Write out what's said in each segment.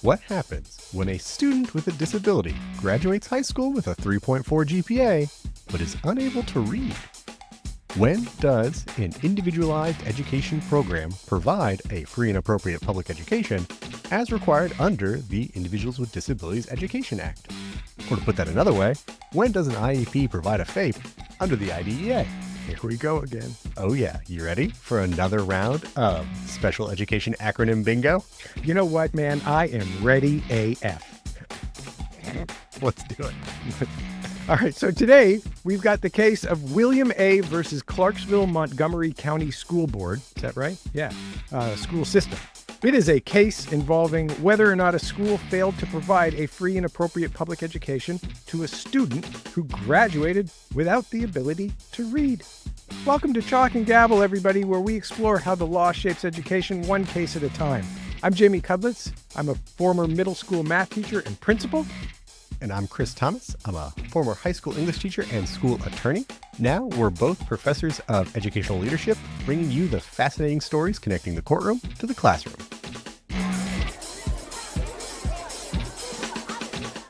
What happens when a student with a disability graduates high school with a 3.4 GPA but is unable to read? When does an Individualized Education Program provide a free and appropriate public education as required under the Individuals with Disabilities Education Act? Or to put that another way, when does an IEP provide a FAPE under the IDEA? Here we go again. Oh yeah, you ready for another round of special education acronym bingo? You know what, man? I am ready AF. Let's do it. All right, so today we've got the case of William A. versus Clarksville-Montgomery County School Board. Is that right? Yeah, school system. It is a case involving whether or not a school failed to provide a free and appropriate public education to a student who graduated without the ability to read. Welcome to Chalk and Gavel, everybody, where we explore how the law shapes education one case at a time. I'm Jamie Cudlitz. I'm a former middle school math teacher and principal. And I'm Chris Thomas. I'm a former high school English teacher and school attorney. Now we're both professors of educational leadership, bringing you the fascinating stories connecting the courtroom to the classroom.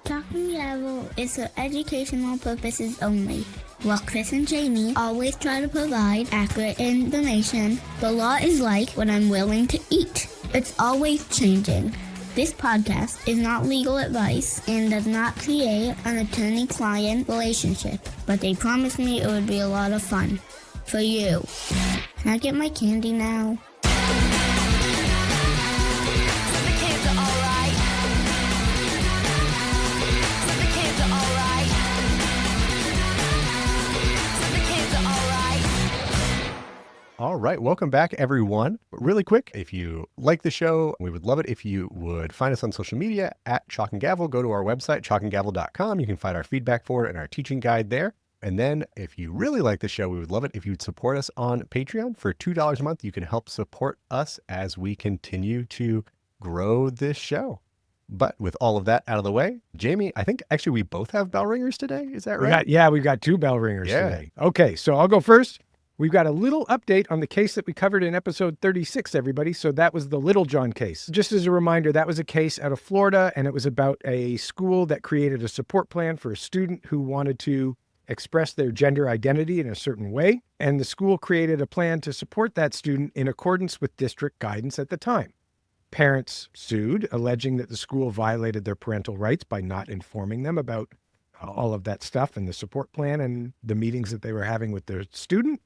Chalk and Gavel is for educational purposes only. While Chris and Jamie always try to provide accurate information, the law is like what I'm willing to eat. It's always changing. This podcast is not legal advice and does not create an attorney-client relationship, but they promised me it would be a lot of fun. For you. Can I get my candy now? All right, welcome back, everyone. Really quick, if you like the show, we would love it if you would find us on social media at Chalk and Gavel. Go to our website, chalkandgavel.com. You can find our feedback for it and our teaching guide there. And then if you really like the show, we would love it if you'd support us on Patreon. For $2 a month, you can help support us as we continue to grow this show. But with all of that out of the way, Jamie, I think actually we both have bell ringers today. Is that right? We've got two bell ringers today. Okay, so I'll go first. We've got a little update on the case that we covered in episode 36, everybody. So that was the Littlejohn case. Just as a reminder, that was a case out of Florida, and it was about a school that created a support plan for a student who wanted to express their gender identity in a certain way. And the school created a plan to support that student in accordance with district guidance at the time. Parents sued, alleging that the school violated their parental rights by not informing them about all of that stuff and the support plan and the meetings that they were having with their student.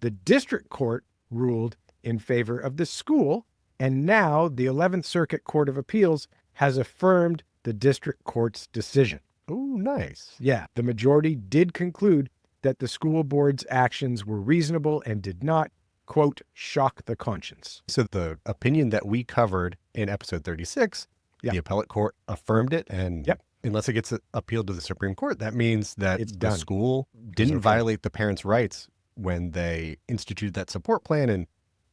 The district court ruled in favor of the school, and now the 11th Circuit Court of Appeals has affirmed the district court's decision. Oh, nice. Yeah, the majority did conclude that the school board's actions were reasonable and did not, quote, shock the conscience. So the opinion that we covered in episode 36, the appellate court affirmed it, and unless it gets appealed to the Supreme Court, that means that the school didn't violate the parents' rights when they instituted that support plan and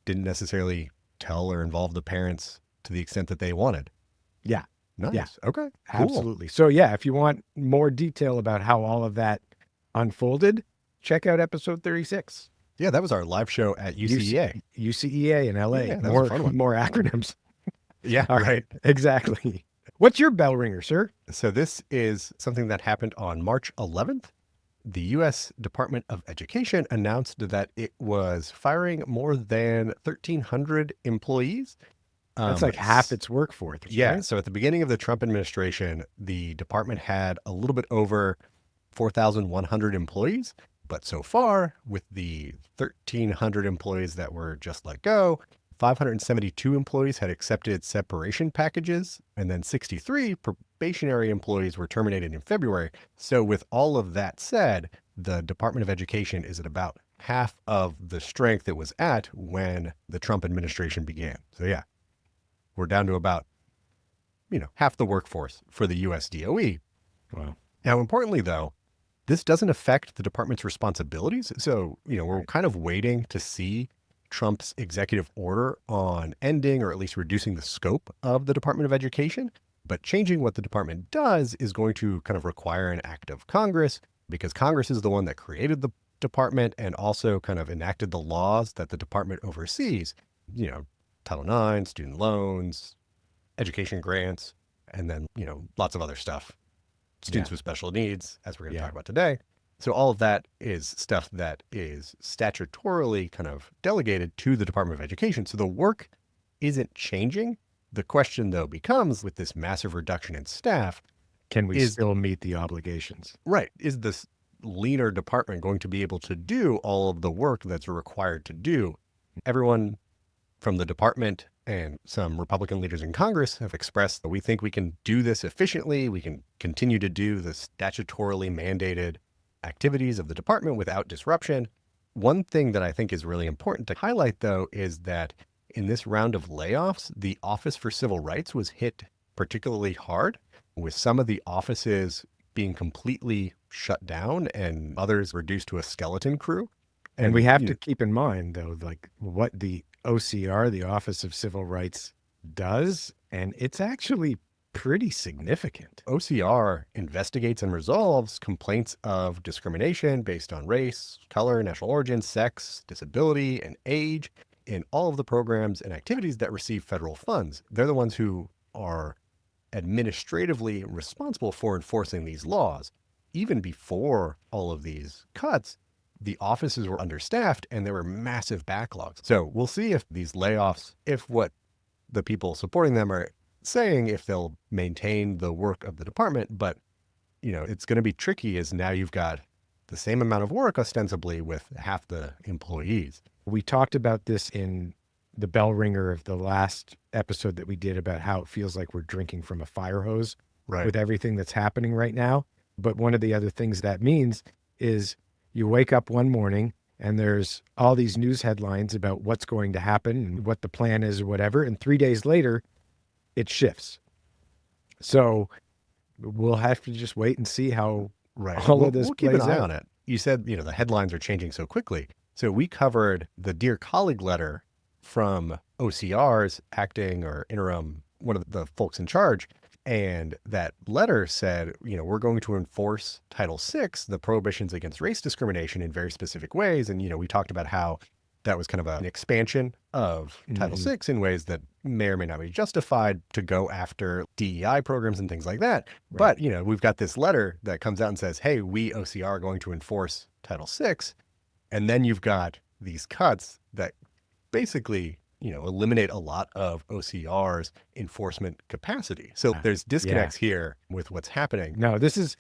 didn't necessarily tell or involve the parents to the extent that they wanted. Yeah. Nice. Yeah. Okay. Cool. Absolutely. So if you want more detail about how all of that unfolded, check out episode 36. Yeah, that was our live show at UCEA. UCEA in LA. Yeah, that was a fun one. More acronyms. Yeah. All right. Exactly. What's your bell ringer, sir? So this is something that happened on March 11th. The U.S. Department of Education announced that it was firing more than 1,300 employees. That's like half its workforce. Yeah. Right? So at the beginning of the Trump administration, the department had a little bit over 4,100 employees. But so far, with the 1,300 employees that were just let go, 572 employees had accepted separation packages, and then 63 probationary employees were terminated in February. So with all of that said, the Department of Education is at about half of the strength it was at when the Trump administration began. So yeah, we're down to about, half the workforce for the US DOE. Wow. Now, importantly, though, this doesn't affect the department's responsibilities. So, we're kind of waiting to see Trump's executive order on ending or at least reducing the scope of the Department of Education. But changing what the department does is going to kind of require an act of Congress, because Congress is the one that created the department and also kind of enacted the laws that the department oversees. Title IX, student loans, education grants, and then, lots of other stuff. Students Yeah. with special needs, as we're going to Yeah. talk about today. So all of that is stuff that is statutorily kind of delegated to the Department of Education. So the work isn't changing. The question, though, becomes with this massive reduction in staff, Can we is still meet the obligations? right. Is this leaner department going to be able to do all of the work that's required to do? Everyone from the department and some Republican leaders in Congress have expressed that we think we can do this efficiently. We can continue to do the statutorily mandated activities of the department without disruption. One thing that I think is really important to highlight, though, is that in this round of layoffs, the Office for Civil Rights was hit particularly hard, with some of the offices being completely shut down and others reduced to a skeleton crew. And we have to keep in mind, though, like what the OCR, the Office of Civil Rights, does, and it's actually pretty significant. OCR investigates and resolves complaints of discrimination based on race, color, national origin, sex, disability, and age in all of the programs and activities that receive federal funds. They're the ones who are administratively responsible for enforcing these laws. Even before all of these cuts, the offices were understaffed and there were massive backlogs. So we'll see if these layoffs, if what the people supporting them are saying, if they'll maintain the work of the department. But, it's going to be tricky as now you've got the same amount of work ostensibly with half the employees. We talked about this in the bell ringer of the last episode that we did about how it feels like we're drinking from a fire hose with everything that's happening right now. But one of the other things that means is you wake up one morning and there's all these news headlines about what's going to happen and what the plan is or whatever. And 3 days later, it shifts. So we'll have to just wait and see how all of this we'll plays keep an eye out. on it. You said, the headlines are changing so quickly. So we covered the Dear Colleague letter from OCR's acting or interim, one of the folks in charge. And that letter said, we're going to enforce Title VI, the prohibitions against race discrimination in very specific ways. And, we talked about how that was kind of an expansion of Title VI in ways that may or may not be justified to go after DEI programs and things like that. Right. But, we've got this letter that comes out and says, hey, we OCR are going to enforce Title VI. And then you've got these cuts that basically, eliminate a lot of OCR's enforcement capacity. So there's disconnects here with what's happening. No, this is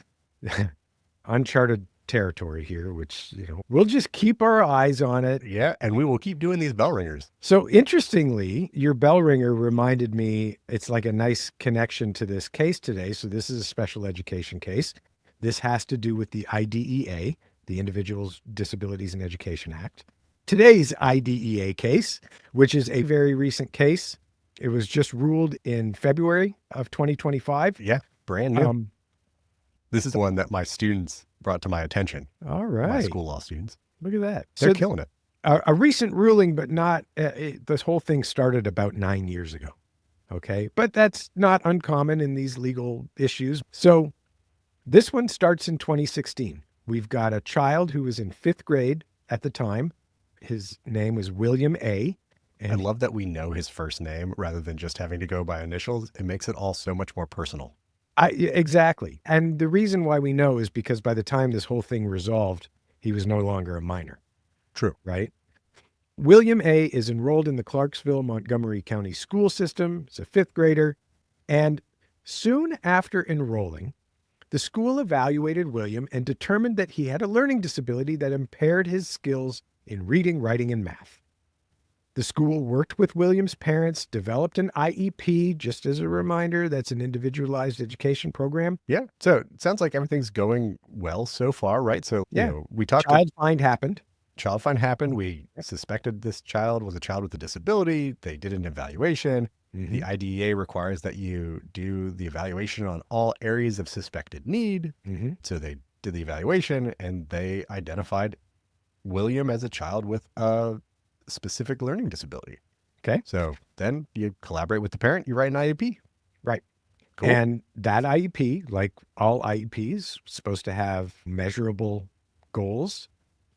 uncharted territory here, which, we'll just keep our eyes on it. Yeah. And we will keep doing these bell ringers. So interestingly, your bell ringer reminded me, it's like a nice connection to this case today. So this is a special education case. This has to do with the IDEA, the Individuals, Disabilities and Education Act. Today's IDEA case, which is a very recent case. It was just ruled in February of 2025. Yeah, brand new. This is the one that my students brought to my attention. All right. My school law students. Look at that. They're killing it. A recent ruling, but not, this whole thing started about 9 years ago. Okay. But that's not uncommon in these legal issues. So this one starts in 2016. We've got a child who was in 5th grade at the time. His name was William A. And I love that we know his first name rather than just having to go by initials. It makes it all so much more personal. Exactly. And the reason why we know is because by the time this whole thing resolved, he was no longer a minor. True. Right? William A. is enrolled in the Clarksville-Montgomery County school system. He's a 5th grader. And soon after enrolling, the school evaluated William and determined that he had a learning disability that impaired his skills in reading, writing, and math. The school worked with William's parents, developed an IEP, just as a reminder, that's an Individualized Education Program. Yeah. So it sounds like everything's going well so far, right? So, we talked. Child find happened. Child find happened. We suspected this child was a child with a disability. They did an evaluation. The IDEA requires that you do the evaluation on all areas of suspected need. So they did the evaluation and they identified William as a child with a specific learning disability. Okay. So then you collaborate with the parent, you write an IEP. Right. Cool. And that IEP, like all IEPs, supposed to have measurable goals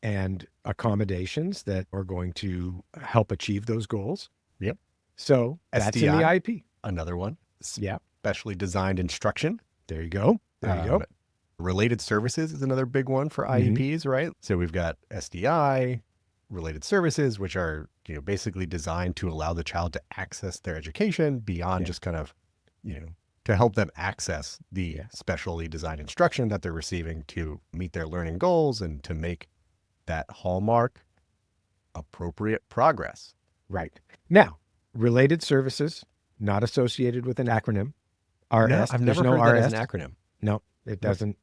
and accommodations that are going to help achieve those goals. Yep. So that's in the SDI. IEP. Another one. Yeah. specially designed instruction. There you go. There you go. Related services is another big one for Mhm. IEPs, right? So we've got SDI, related services, which are, basically designed to allow the child to access their education beyond just kind of, to help them access the specially designed instruction that they're receiving to meet their learning goals and to make that hallmark appropriate progress. Right. Now, related services, not associated with an acronym. RS. No, I've There's never no heard RS. that as an acronym. No, it doesn't.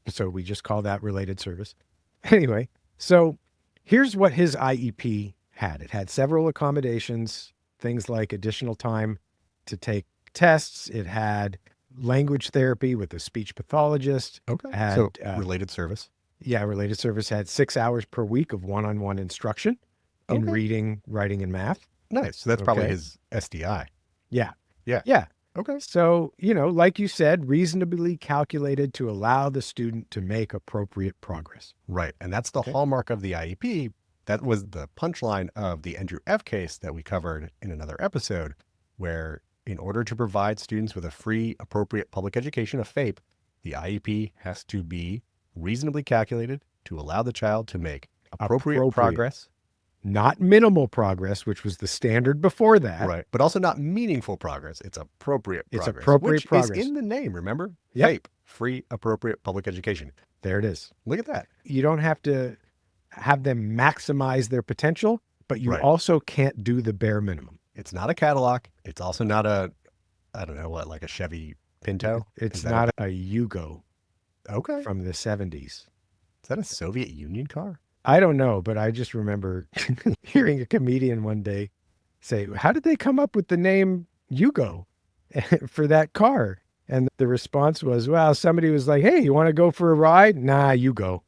So we just call that related service. Anyway, so here's what his IEP had. It had several accommodations, things like additional time to take tests. It had language therapy with a speech pathologist. Okay. Had, So related service. Yeah, related service had 6 hours per week of one-on-one instruction in Okay. reading, writing, and math. Nice. So that's probably Okay. his SDI. Yeah. Yeah. Yeah. Okay. So, like you said, reasonably calculated to allow the student to make appropriate progress. Right. And that's the hallmark of the IEP. That was the punchline of the Andrew F. case that we covered in another episode, where in order to provide students with a free, appropriate public education, a FAPE, the IEP has to be reasonably calculated to allow the child to make appropriate progress. Not minimal progress, which was the standard before that. Right. But also not meaningful progress. It's appropriate It's progress. appropriate which progress. is in the name, remember? Yep. FAPE, free, appropriate public education. There it is. Look at that. You don't have to have them maximize their potential, but you Right. also can't do the bare minimum. It's not a Cadillac. It's also not like a Chevy Pinto. It's Is that not a Yugo okay. from the 70s. Is that a Soviet Union car? I don't know, but I just remember hearing a comedian one day say, how did they come up with the name Yugo for that car? And the response was, well, somebody was like, hey, you want to go for a ride? Nah, you go.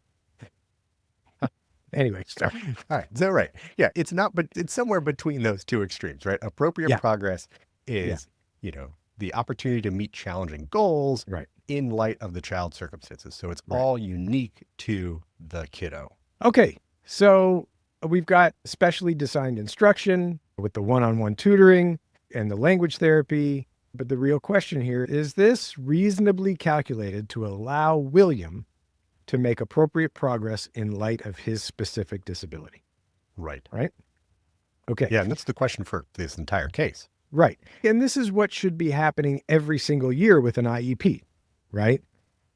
Anyway, sorry. All right. So, right. Yeah. It's not, but it's somewhere between those two extremes, right? Appropriate progress is, the opportunity to meet challenging goals in light of the child's circumstances. So it's all unique to the kiddo. Okay. So we've got specially designed instruction with the one-on-one tutoring and the language therapy. But the real question here is this reasonably calculated to allow William to make appropriate progress in light of his specific disability? Right. Right? Okay. Yeah. And that's the question for this entire case. Right. And this is what should be happening every single year with an IEP, right?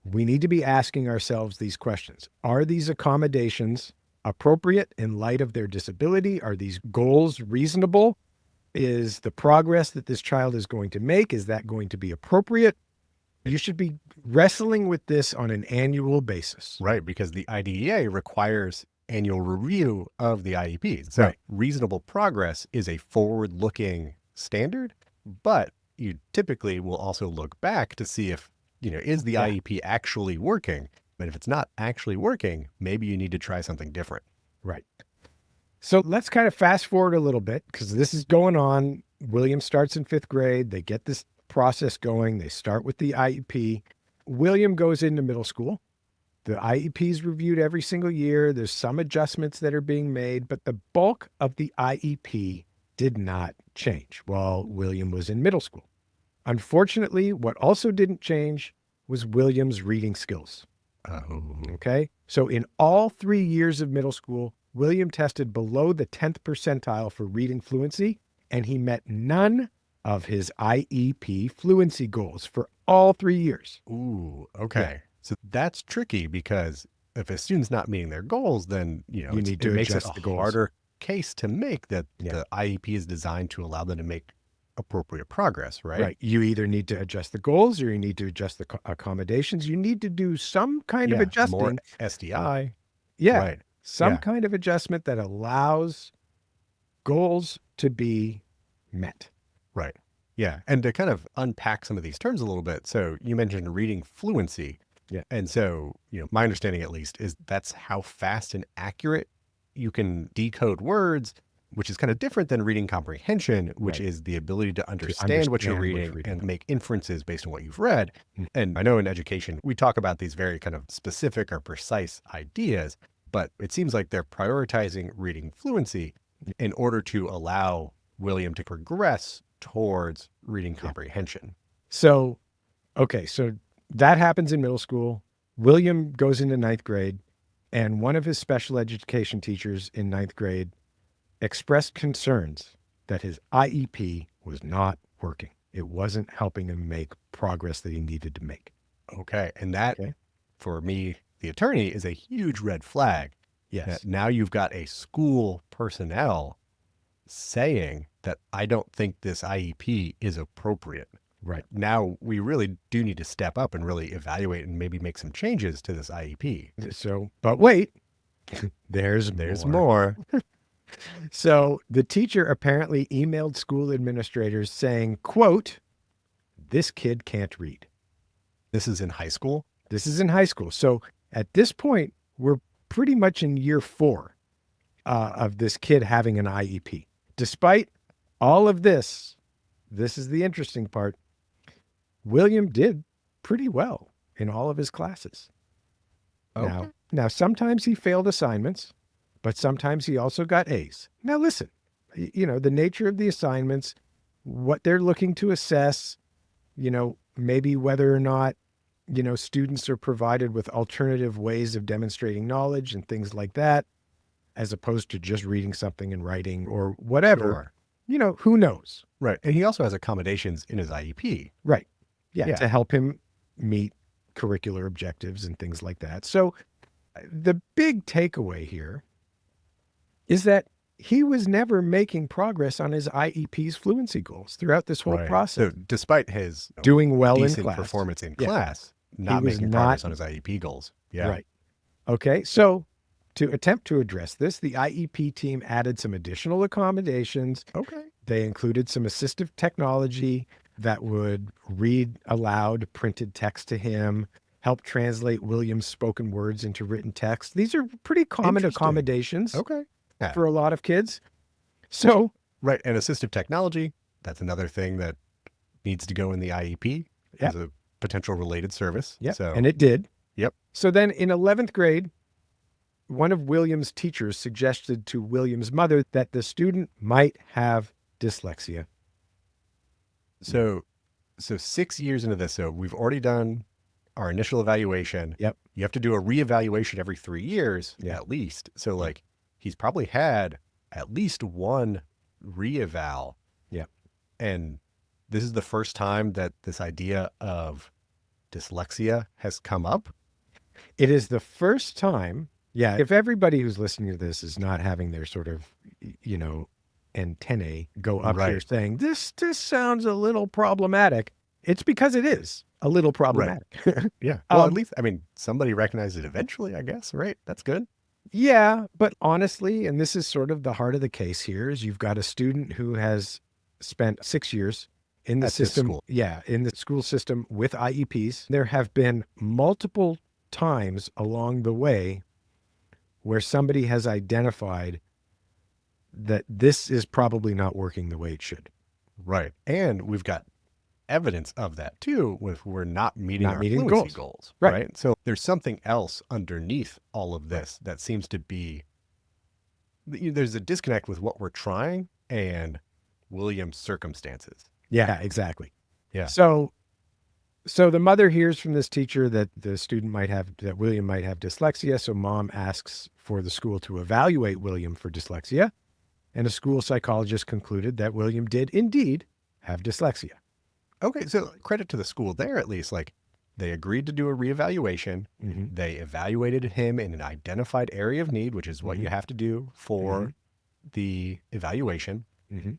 We need to be asking ourselves these questions. Are these accommodations appropriate in light of their disability? Are these goals reasonable? Is the progress that this child is going to make, is that going to be appropriate? You should be wrestling with this on an annual basis. Right. Because the IDEA requires annual review of the IEPs. So reasonable progress is a forward-looking standard, but you typically will also look back to see if, is the IEP actually working? But if it's not actually working, maybe you need to try something different. Right. So let's kind of fast forward a little bit because this is going on. William starts in 5th grade. They get this process going. They start with the IEP. William goes into middle school. The IEP is reviewed every single year. There's some adjustments that are being made, but the bulk of the IEP did not change while William was in middle school. Unfortunately, what also didn't change was William's reading skills. Okay. So in all 3 years of middle school, William tested below the 10th percentile for reading fluency, and he met none of his IEP fluency goals for all 3 years. Ooh, okay. So that's tricky because if a student's not meeting their goals, then, you need to makes adjust it the a goals. harder case to make that the IEP is designed to allow them to make appropriate progress, right? Right. You either need to adjust the goals or you need to adjust the accommodations. You need to do some kind of adjusting. More SDI. Yeah. Right. Some kind of adjustment that allows goals to be met. Right. Yeah. And to kind of unpack some of these terms a little bit. So you mentioned reading fluency. Yeah. And so, my understanding at least is that's how fast and accurate you can decode words, which is kind of different than reading comprehension, which is the ability to understand what you're reading and make inferences based on what you've read. And I know in education, we talk about these very kind of specific or precise ideas, but it seems like they're prioritizing reading fluency in order to allow William to progress towards reading comprehension. So, okay, so that happens in middle school. William goes into ninth grade, and one of his special education teachers in ninth grade expressed concerns that his IEP was not working. It wasn't helping him make progress that he needed to make. Okay. And that, Okay. for me, the attorney, is a huge red flag. Yes. That now you've got a school personnel saying that I don't think this IEP is appropriate. Right. Now we really do need to step up and really evaluate and maybe make some changes to this IEP. So, but wait, there's more. So the teacher apparently emailed school administrators saying, quote, "This kid can't read." This is in high school? This is in high school. So at this point, we're pretty much in year 4 of this kid having an IEP. Despite all of this is the interesting part. William did pretty well in all of his classes. Okay. Now, sometimes he failed assignments, but sometimes he also got A's. Now, listen, the nature of the assignments, what they're looking to assess, maybe whether or not, students are provided with alternative ways of demonstrating knowledge and things like that, as opposed to just reading something and writing or whatever. Sure. Who knows? Right. And he also has accommodations in his IEP. Right. Yeah. Yeah. To help him meet curricular objectives and things like that. So the big takeaway here is that he was never making progress on his IEP's fluency goals throughout this whole Right. process. So despite his Doing well in decent class. performance in Yeah. class, not was making not- progress on his IEP goals. Yeah. Right. Okay. So to attempt to address this, the IEP team added some additional accommodations. Okay. They included some assistive technology that would read aloud printed text to him, help translate William's spoken words into written text. These are pretty common Interesting. accommodations Okay. Yeah. for a lot of kids. So, Right. And assistive technology, that's another thing that needs to go in the IEP as a potential related service. yeah, So, and it did. Yep. So then in 11th grade, one of William's teachers suggested to William's mother that the student might have dyslexia. so 6 years into this, so we've already done our initial evaluation. Yep. You have to do a reevaluation every 3 years at least. So like he's probably had at least one reeval. Yep. And this is the first time that this idea of dyslexia has come up. It is the first time. Yeah. If everybody who's listening to this is not having their sort of, antennae go up here Right. saying, this sounds a little problematic, it's because it is a little problematic. Yeah. Well, at least, I mean, somebody recognized it eventually, I guess, right? That's good. Yeah. But honestly, and this is sort of the heart of the case here, is you've got a student who has spent 6 years in the At this system. school. Yeah. In the school system with IEPs. There have been multiple times along the way where somebody has identified that this is probably not working the way it should. Right. And we've got evidence of that too, with we're not meeting our meeting fluency goals. goals. Right. So there's something else underneath all of this that seems to be, there's a disconnect with what we're trying and William's circumstances. Yeah, exactly. Yeah. So the mother hears from this teacher that that William might have dyslexia. So mom asks for the school to evaluate William for dyslexia. And a school psychologist concluded that William did indeed have dyslexia. Okay. So credit to the school there, at least. Like they agreed to do a reevaluation. Mm-hmm. They evaluated him in an identified area of need, which is what you have to do for the evaluation. Mm-hmm.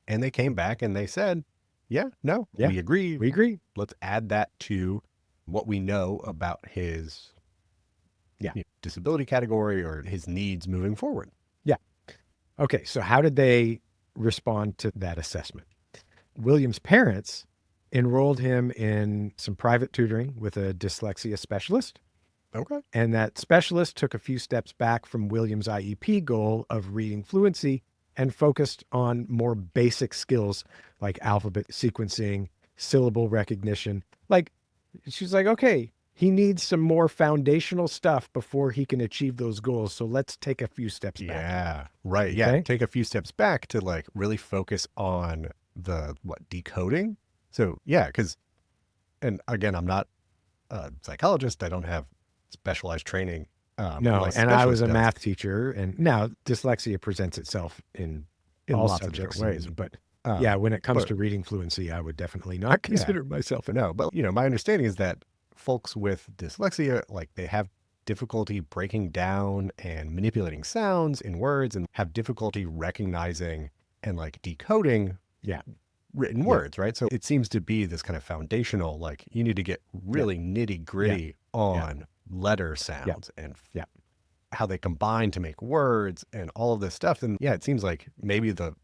And they came back and they said, yeah, no, Yeah. we agree. We agree. Let's add that to what we know about his disability category or his needs moving forward. Okay, so how did they respond to that assessment? William's parents enrolled him in some private tutoring with a dyslexia specialist. Okay. And that specialist took a few steps back from William's IEP goal of reading fluency and focused on more basic skills like alphabet sequencing, syllable recognition. Like, she's like, okay, he needs some more foundational stuff before he can achieve those goals. So let's take a few steps back. Yeah. Right. Yeah. Okay. Take a few steps back to like really focus on the decoding So, yeah, and again, I'm not a psychologist. I don't have specialized training. No, My and I was specialist a does math teacher, and now dyslexia presents itself in in all lots of different subjects. ways. But Um, yeah, when it comes but to reading fluency, I would definitely not consider myself an no, but my understanding is that folks with dyslexia, like they have difficulty breaking down and manipulating sounds in words and have difficulty recognizing and like decoding Yeah. written words, right? So it seems to be this kind of foundational, like you need to get really nitty gritty on letter sounds and Yeah. how they combine to make words and all of this stuff. And yeah, it seems like maybe the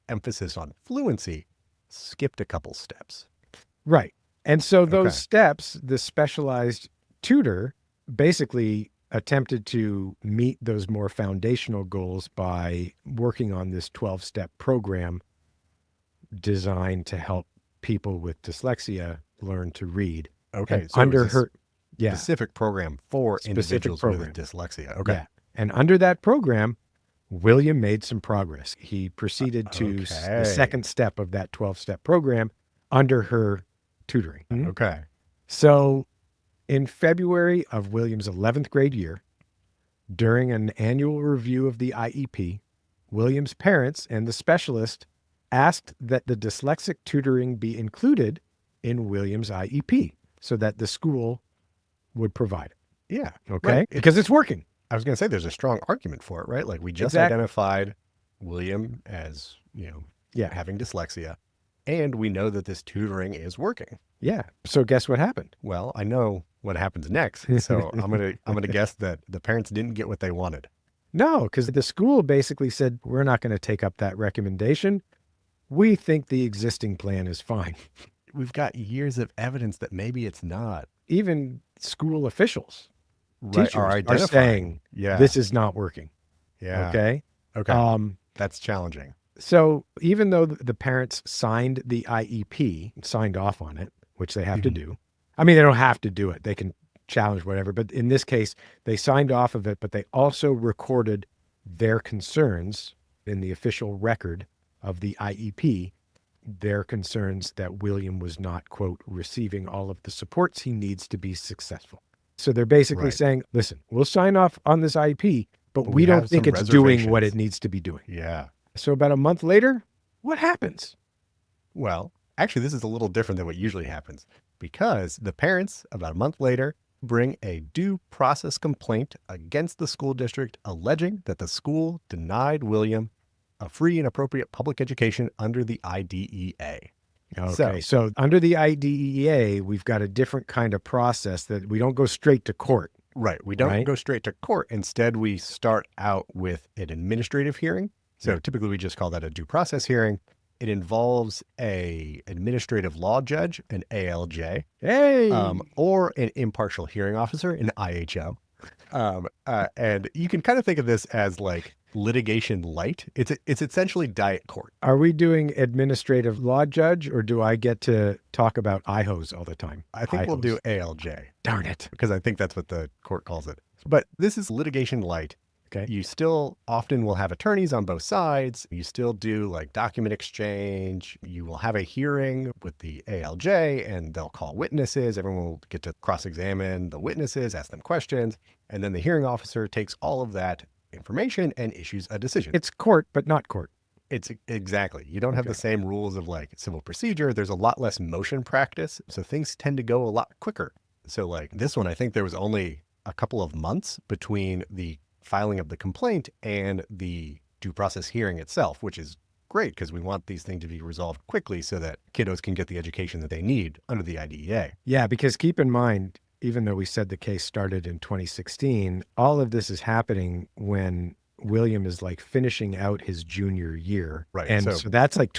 emphasis on fluency skipped a couple steps. Right. And so those Okay. steps, the specialized tutor basically attempted to meet those more foundational goals by working on this 12-step program designed to help people with dyslexia learn to read. Okay. And So it was under a her, specific program for Specific individuals program. with dyslexia. Okay. Yeah. And under that program, William made some progress. He proceeded to the Okay. second step of that 12-step program under her tutoring. Okay. So in February of William's 11th grade year, during an annual review of the IEP, William's parents and the specialist asked that the dyslexic tutoring be included in William's IEP so that the school would provide it. Yeah. Okay. Right. Because it's working. I was going to say there's a strong argument for it, right? Like we just Exactly. identified William as, having dyslexia, and we know that this tutoring is working. Yeah. So guess what happened? Well, I know what happens next. So I'm going to guess that the parents didn't get what they wanted. No, because the school basically said, we're not going to take up that recommendation. We think the existing plan is fine. We've got years of evidence that maybe it's not. Even school officials, Right, teachers are are identifying. saying, Yeah. this is not working. Yeah. Okay. Okay. That's challenging. So even though the parents signed the IEP, signed off on it, which they have to do. I mean, they don't have to do it. They can challenge whatever. But in this case, they signed off of it, but they also recorded their concerns in the official record of the IEP, their concerns that William was not, quote, receiving all of the supports he needs to be successful. So they're basically Right. saying, listen, we'll sign off on this IEP, but we we don't have think some it's doing what reservations. it needs to be doing. Yeah. So about a month later, what happens? Well, actually, this is a little different than what usually happens because the parents, about a month later, bring a due process complaint against the school district alleging that the school denied William a free and appropriate public education under the IDEA. Okay, so under the IDEA, we've got a different kind of process that we don't go straight to court. Right. We don't Right. go straight to court. Instead, we start out with an administrative hearing. So typically we just call that a due process hearing. It involves a administrative law judge, an ALJ, Hey, or an impartial hearing officer, an IHO. And you can kind of think of this as like litigation light. It's essentially diet court. are we doing administrative law judge, or do I get to talk about IHOs all the time? I think we'll do IHOs. ALJ Darn it. because I think that's what the court calls it. But this is litigation light. Okay. You still often will have attorneys on both sides. You still do like document exchange. You will have a hearing with the ALJ and they'll call witnesses. Everyone will get to cross-examine the witnesses, ask them questions. And then the hearing officer takes all of that information and issues a decision. It's court, but not court. It's exactly. You don't have the same rules of like civil procedure. There's a lot less motion practice. So things tend to go a lot quicker. So like this one, I think there was only a couple of months between the filing of the complaint and the due process hearing itself, which is great because we want these things to be resolved quickly so that kiddos can get the education that they need under the IDEA. Yeah, because keep in mind, even though we said the case started in 2016, all of this is happening when William is like finishing out his junior year. Right, And so- so that's like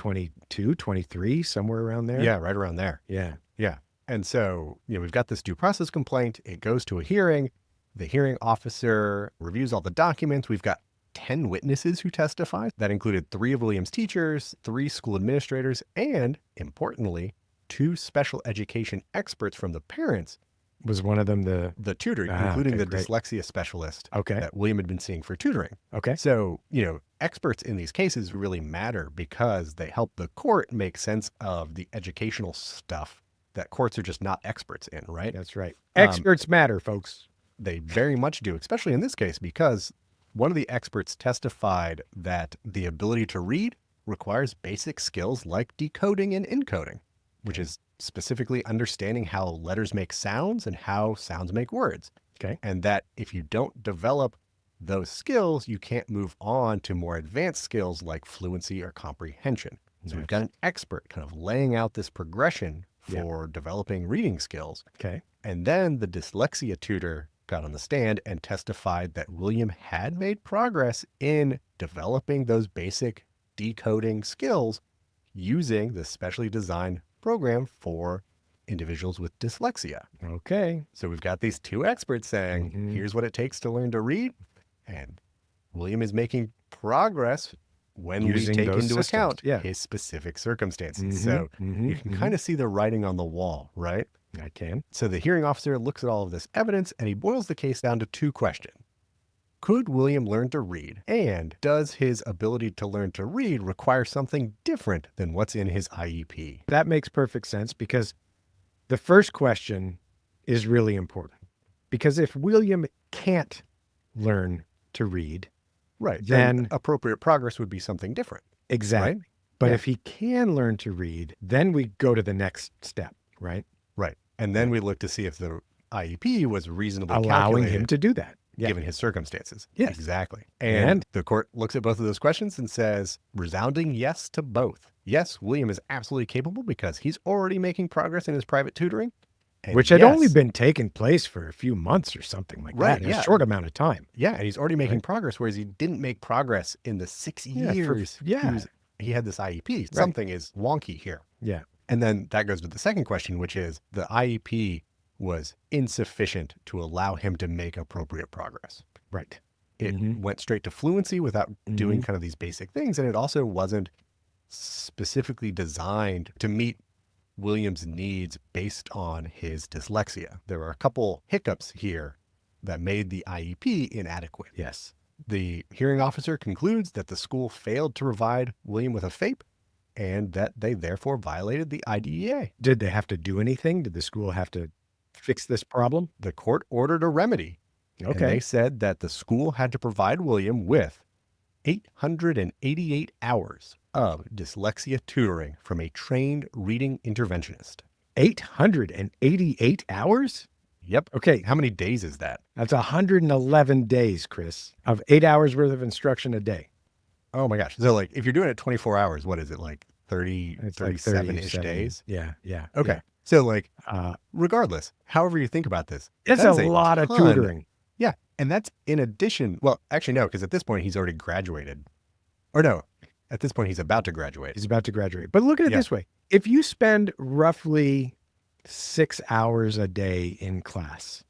2022, 23, somewhere around there. Yeah, right around there. Yeah. Yeah. And so, we've got this due process complaint. It goes to a hearing. The hearing officer reviews all the documents. We've got 10 witnesses who testified. That included 3 of William's teachers, 3 school administrators, and importantly, 2 special education experts from the parents, Was one of them the tutor, Ah, including okay, the great. dyslexia specialist Okay. that William had been seeing for tutoring. Okay. So, experts in these cases really matter because they help the court make sense of the educational stuff that courts are just not experts in, right? That's right. Experts matter, folks. They very much do, especially in this case, because one of the experts testified that the ability to read requires basic skills like decoding and encoding, which is specifically understanding how letters make sounds and how sounds make words. Okay. And that if you don't develop those skills, you can't move on to more advanced skills like fluency or comprehension. So we've got an expert kind of laying out this progression for developing reading skills. Okay. And then the dyslexia tutor got on the stand and testified that William had made progress in developing those basic decoding skills using the specially designed program for individuals with dyslexia. Okay. So we've got these two experts saying, here's what it takes to learn to read. And William is making progress when Using we take those into systems. account Yeah. his specific circumstances. So you can kind of see the writing on the wall, right? I can. So the hearing officer looks at all of this evidence and he boils the case down to two questions. Could William learn to read? And does his ability to learn to read require something different than what's in his IEP? That makes perfect sense because the first question is really important. Because if William can't learn to read, Right. then appropriate progress would be something different. exactly. Right? But Yeah. if he can learn to read, then we go to the next step, right? Right. And then we look to see if the IEP was reasonably Allowing him calculated to do that. Yeah. given his circumstances. Yes. Exactly. And- And the court looks at both of those questions and says, resounding yes to both. Yes, William is absolutely capable because he's already making progress in his private tutoring. And Which had only yes, been taking place for a few months or something like Right, that, in yeah. a short amount of time. Yeah, and he's already making progress, whereas he didn't make progress in the 6 Yeah, years yeah. he had this IEP. Something is wonky here. Yeah. And then that goes to the second question, which is the IEP was insufficient to allow him to make appropriate progress. Right. It went straight to fluency without doing kind of these basic things. And it also wasn't specifically designed to meet William's needs based on his dyslexia. There were a couple hiccups here that made the IEP inadequate. Yes. The hearing officer concludes that the school failed to provide William with a FAPE and that they therefore violated the IDEA. Did they have to do anything? Did the school have to fix this problem? The court ordered a remedy. And Okay. they said that the school had to provide William with 888 hours of dyslexia tutoring from a trained reading interventionist. 888 hours? Yep. Okay. How many days is that? That's 111 days, Chris, of 8 hours worth of instruction a day. Oh my gosh. So like if you're doing it 24 hours, what is it like 30, It's like 37-ish 37. days? Yeah. Yeah. Okay. So like Yeah. regardless, however you think about this, It's that's a lot of ton. tutoring. Yeah. And that's in addition. Well, actually, no, because at this point he's already graduated. Or no, at this point he's about to graduate. He's about to graduate. But look at it Yeah. this way. If you spend roughly 6 hours a day in class,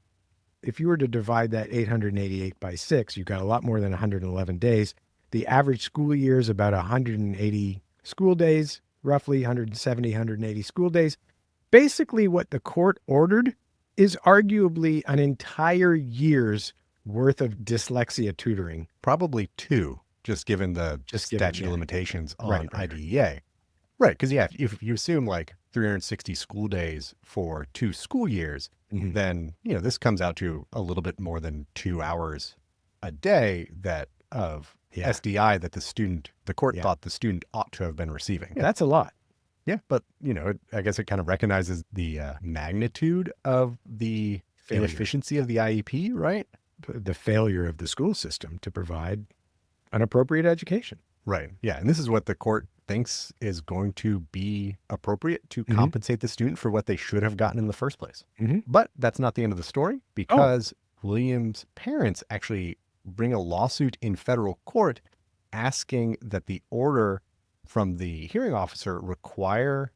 if you were to divide that 888 by 6, you've got a lot more than 111 days. The average school year is about 180 school days, roughly 170, 180 school days. Basically, what the court ordered is arguably an entire year's worth of dyslexia tutoring. Probably 2, just given the Just given, statute yeah. of limitations on Right. IDEA. Right. Because, yeah, if you assume like 360 school days for 2 school years, Mhm. then, this comes out to a little bit more than 2 hours a day of Yeah. SDI that the court Yeah. thought the student ought to have been receiving. Yeah, that's a lot. Yeah. But, I guess it kind of recognizes the magnitude of the Failure. inefficiency of the IEP, right? The failure of the school system to provide an appropriate education. Right. Yeah. And this is what the court thinks is going to be appropriate to compensate the student for what they should have gotten in the first place. Mhm. But that's not the end of the story because William's parents actually bring a lawsuit in federal court asking that the order from the hearing officer require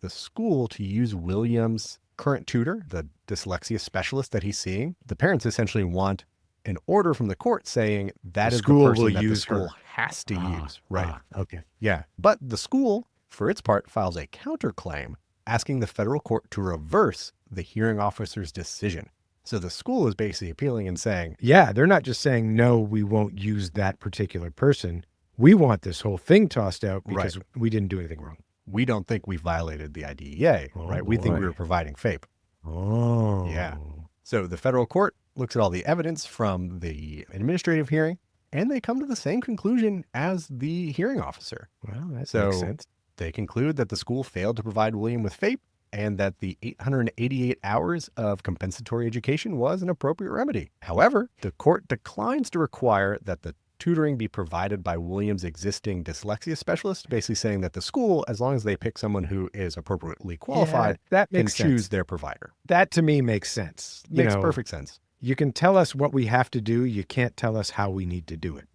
the school to use William's current tutor, the dyslexia specialist that he's seeing. The parents essentially want an order from the court saying that The is school the person will that use the school her. has to use. Right. Okay. Yeah. But the school, for its part, files a counterclaim asking the federal court to reverse the hearing officer's decision. So the school is basically appealing and saying, Yeah, they're not just saying, no, we won't use that particular person. We want this whole thing tossed out because Right. we didn't do anything wrong. We don't think we violated the IDEA, Oh, right? We think we boy. were providing FAPE. Oh. Yeah. So the federal court looks at all the evidence from the administrative hearing, and they come to the same conclusion as the hearing officer. Well, that So makes sense. they conclude that the school failed to provide William with FAPE and that the 888 hours of compensatory education was an appropriate remedy. However, the court declines to require that the tutoring be provided by William's existing dyslexia specialist, basically saying that the school, as long as they pick someone who is appropriately qualified, that can makes choose sense. their provider. That to me makes sense. Makes perfect sense. You can tell us what we have to do. You can't tell us how we need to do it.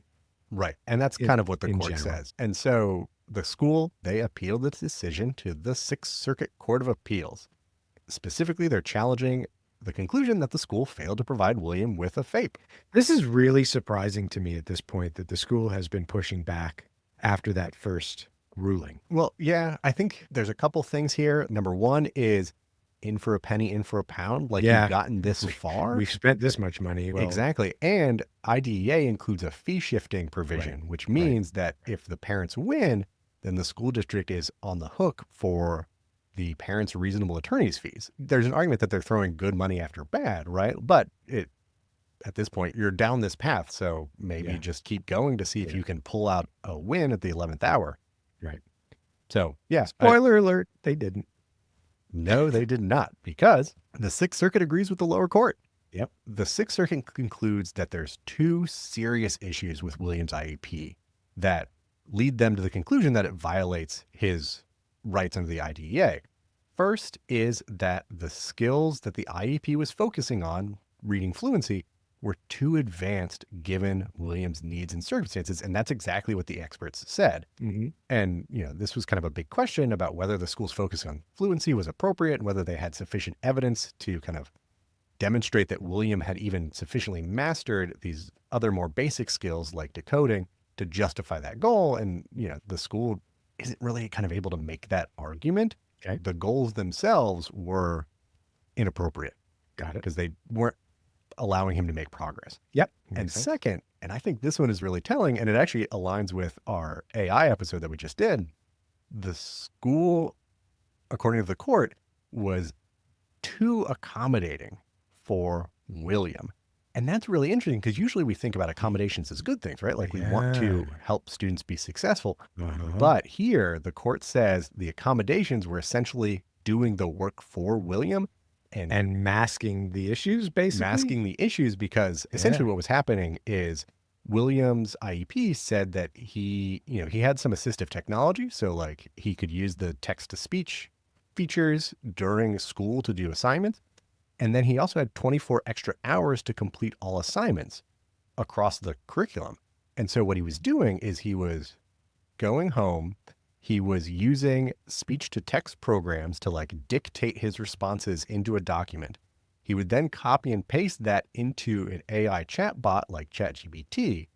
Right. And that's kind of what the in court general. says. And so the school, they appealed its decision to the Sixth Circuit Court of Appeals. Specifically, they're challenging the conclusion that the school failed to provide William with a FAPE. This is really surprising to me at this point that the school has been pushing back after that first ruling. Well, yeah, I think there's a couple things here. Number one is in for a penny, in for a pound. Like, Yeah. you've gotten this far. We've spent this much money. Well, Exactly. And IDEA includes a fee shifting provision, which means that if the parents win, then the school district is on the hook for the parents' reasonable attorney's fees. There's an argument that they're throwing good money after bad, right? But at this point, you're down this path. So maybe just keep going to see if you can pull out a win at the 11th hour. Right. So, yeah. Spoiler alert, they didn't. No, they did not, because the Sixth Circuit agrees with the lower court. Yep. The Sixth Circuit concludes that there's two serious issues with Williams' IEP that lead them to the conclusion that it violates his rights under the IDEA. First is that the skills that the IEP was focusing on, reading fluency, were too advanced given Williams' needs and circumstances. And that's exactly what the experts said. Mm-hmm. And, this was kind of a big question about whether the school's focus on fluency was appropriate and whether they had sufficient evidence to kind of demonstrate that William had even sufficiently mastered these other more basic skills like decoding to justify that goal. And, the school isn't really kind of able to make that argument. Okay. The goals themselves were inappropriate. Got it. Because they weren't allowing him to make progress. Yep. And Makes sense. second, and I think this one is really telling, and it actually aligns with our AI episode that we just did, the school, according to the court, was too accommodating for William. And that's really interesting because usually we think about accommodations as good things, right? Like we want to help students be successful. But here the court says the accommodations were essentially doing the work for William and masking the issues, basically. Masking the issues because essentially what was happening is William's IEP said that he had some assistive technology. So like he could use the text to speech features during school to do assignments. And then he also had 24 extra hours to complete all assignments across the curriculum. And so what he was doing is he was going home. He was using speech to text programs to like dictate his responses into a document. He would then copy and paste that into an AI chatbot like ChatGPT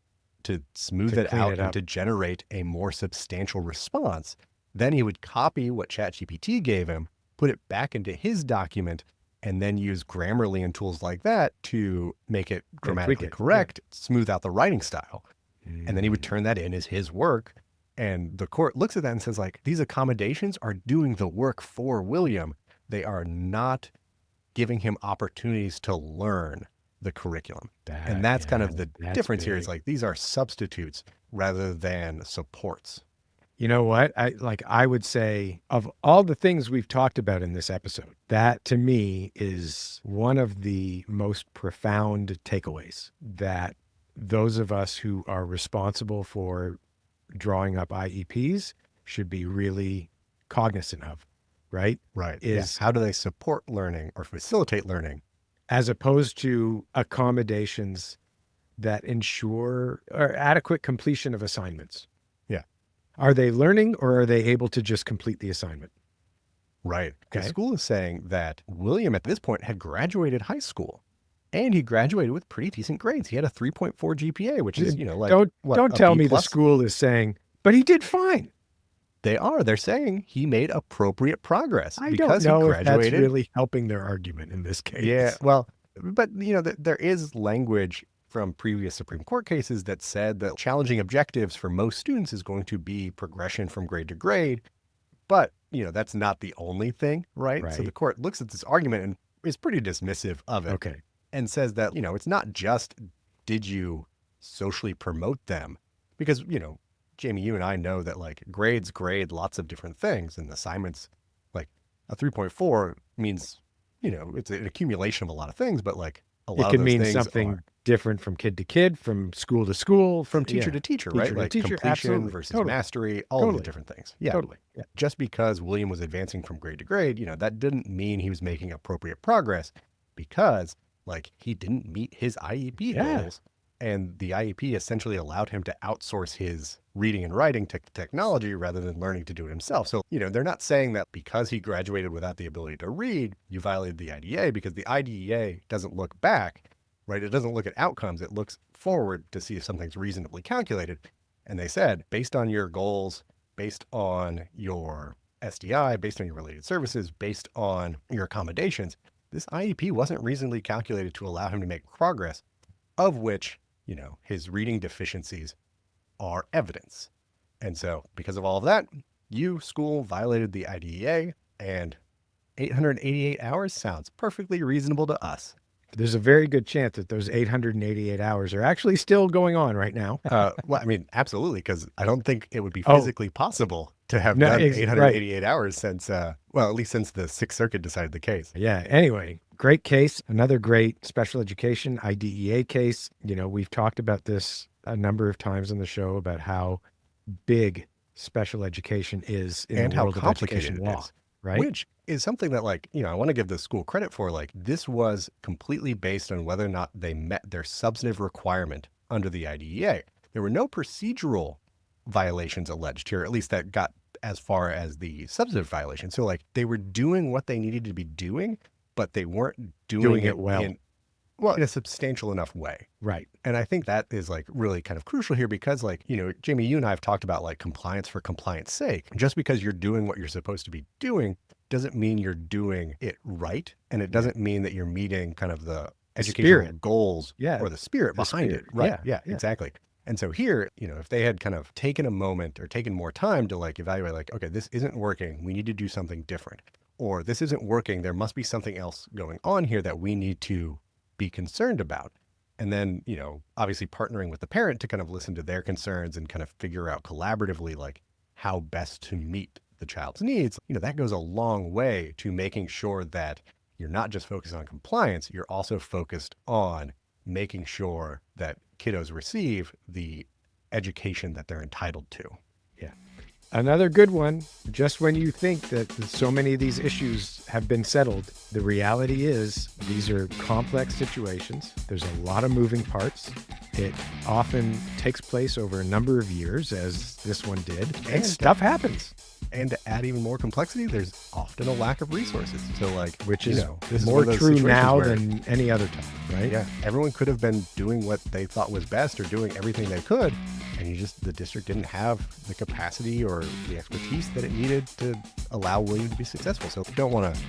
to smooth it out and to generate a more substantial response. Then he would copy what ChatGPT gave him, put it back into his document, and then use Grammarly and tools like that to make it grammatically correct, smooth out the writing style. And then he would turn that in as his work. And the court looks at that and says, like, these accommodations are doing the work for William. They are not giving him opportunities to learn the curriculum. And that's kind of the difference here. Is like, these are substitutes rather than supports. You know what? I would say of all the things we've talked about in this episode, that to me is one of the most profound takeaways that those of us who are responsible for drawing up IEPs should be really cognizant of, right? Right. Is how do they support learning or facilitate learning? As opposed to accommodations that ensure or adequate completion of assignments. Are they learning or are they able to just complete the assignment? Right. Okay. The school is saying that William at this point had graduated high school and he graduated with pretty decent grades. He had a 3.4 GPA, which is, like, don't tell me the school is saying, but he did fine. They're saying he made appropriate progress because don't know he graduated. If that's really helping their argument in this case. Yeah. Well, but there is language from previous Supreme Court cases that said that challenging objectives for most students is going to be progression from grade to grade. But, that's not the only thing, right? So the court looks at this argument and is pretty dismissive of it. Okay. And says that, it's not just did you socially promote them? Because, Jamie, you and I know that like grades grade lots of different things, and assignments, like a 3.4 means, it's an accumulation of a lot of things, but like a lot it of can those mean things something different from kid to kid, from school to school, from teacher to teacher, right? to Like teacher, completion absolutely. versus Totally. mastery, all of the different things. Yeah, Totally. Yeah. Just because William was advancing from grade to grade, that didn't mean he was making appropriate progress, because like he didn't meet his IEP goals. And the IEP essentially allowed him to outsource his reading and writing to technology rather than learning to do it himself. So, they're not saying that because he graduated without the ability to read, you violated the IDEA, because the IDEA doesn't look back, right? It doesn't look at outcomes. It looks forward to see if something's reasonably calculated. And they said, based on your goals, based on your SDI, based on your related services, based on your accommodations, this IEP wasn't reasonably calculated to allow him to make progress, of which his reading deficiencies are evidence. And so because of all of that, school violated the IDEA, and 888 hours sounds perfectly reasonable to us. There's a very good chance that those 888 hours are actually still going on right now. Well, I mean, absolutely, because I don't think it would be physically possible to have done 888 hours since, at least since the Sixth Circuit decided the case. Yeah. Anyway, great case. Another great special education IDEA case. We've talked about this a number of times on the show about how big special education is in the world of education law, right? Which is something that, like, I want to give the school credit for. Like, this was completely based on whether or not they met their substantive requirement under the IDEA. There were no procedural violations alleged here, at least that got as far as the substantive violation. So like they were doing what they needed to be doing, but they weren't doing it well in a substantial enough way. Right. And I think that is like really kind of crucial here, because like, Jamie, you and I have talked about like compliance for compliance sake. Just because you're doing what you're supposed to be doing doesn't mean you're doing it right. And it doesn't mean that you're meeting kind of the educational goals or the spirit behind it. Right. Yeah, exactly. And so here, if they had kind of taken a moment or taken more time to like evaluate, like, okay, this isn't working, we need to do something different, or this isn't working, there must be something else going on here that we need to be concerned about. And then, obviously partnering with the parent to kind of listen to their concerns and kind of figure out collaboratively, like how best to meet the child's needs, that goes a long way to making sure that you're not just focused on compliance, you're also focused on making sure that kiddos receive the education that they're entitled to. Yeah. Another good one, just when you think that so many of these issues have been settled, the reality is these are complex situations. There's a lot of moving parts. It often takes place over a number of years, as this one did, and stuff happens. And to add even more complexity, there's often a lack of resources. So like, which is more true now than any other time, right? Yeah. Everyone could have been doing what they thought was best or doing everything they could. And the district didn't have the capacity or the expertise that it needed to allow William to be successful. So don't want to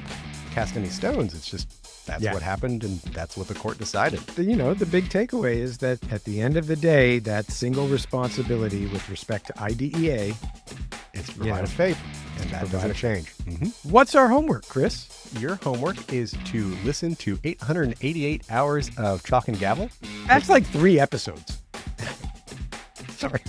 cast any stones. It's just, that's what happened, and that's what the court decided. The big takeaway is that at the end of the day, that single responsibility with respect to IDEA, it's to provide a FAPE, and that doesn't change. Mm-hmm. What's our homework, Chris? Your homework is to listen to 888 hours of Chalk and Gavel. That's like 3 episodes. Sorry.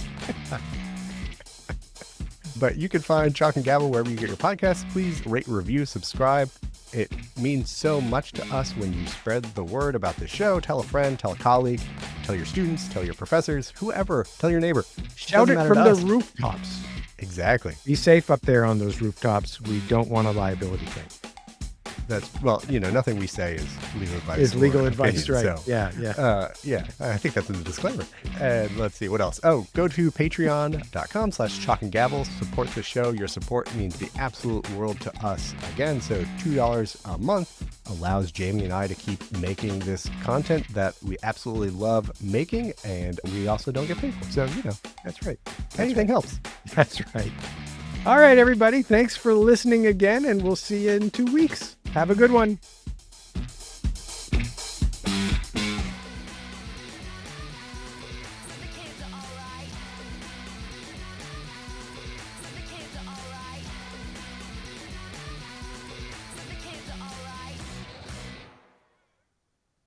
But you can find Chalk and Gavel wherever you get your podcasts. Please rate, review, subscribe. It means so much to us when you spread the word about the show. Tell a friend, tell a colleague, tell your students, tell your professors, whoever, tell your neighbor. Shout it from the rooftops. Exactly. Be safe up there on those rooftops. We don't want a liability claim. Nothing we say is legal advice. Is legal advice, right? So, yeah. I think that's in the disclaimer. And let's see, what else? Oh, go to patreon.com/chalkandgavel. Support the show. Your support means the absolute world to us. Again, so $2 a month allows Jamie and I to keep making this content that we absolutely love making, and we also don't get paid for. So, that's right. Anything helps. That's right. All right, everybody. Thanks for listening again, and we'll see you in 2 weeks. Have a good one.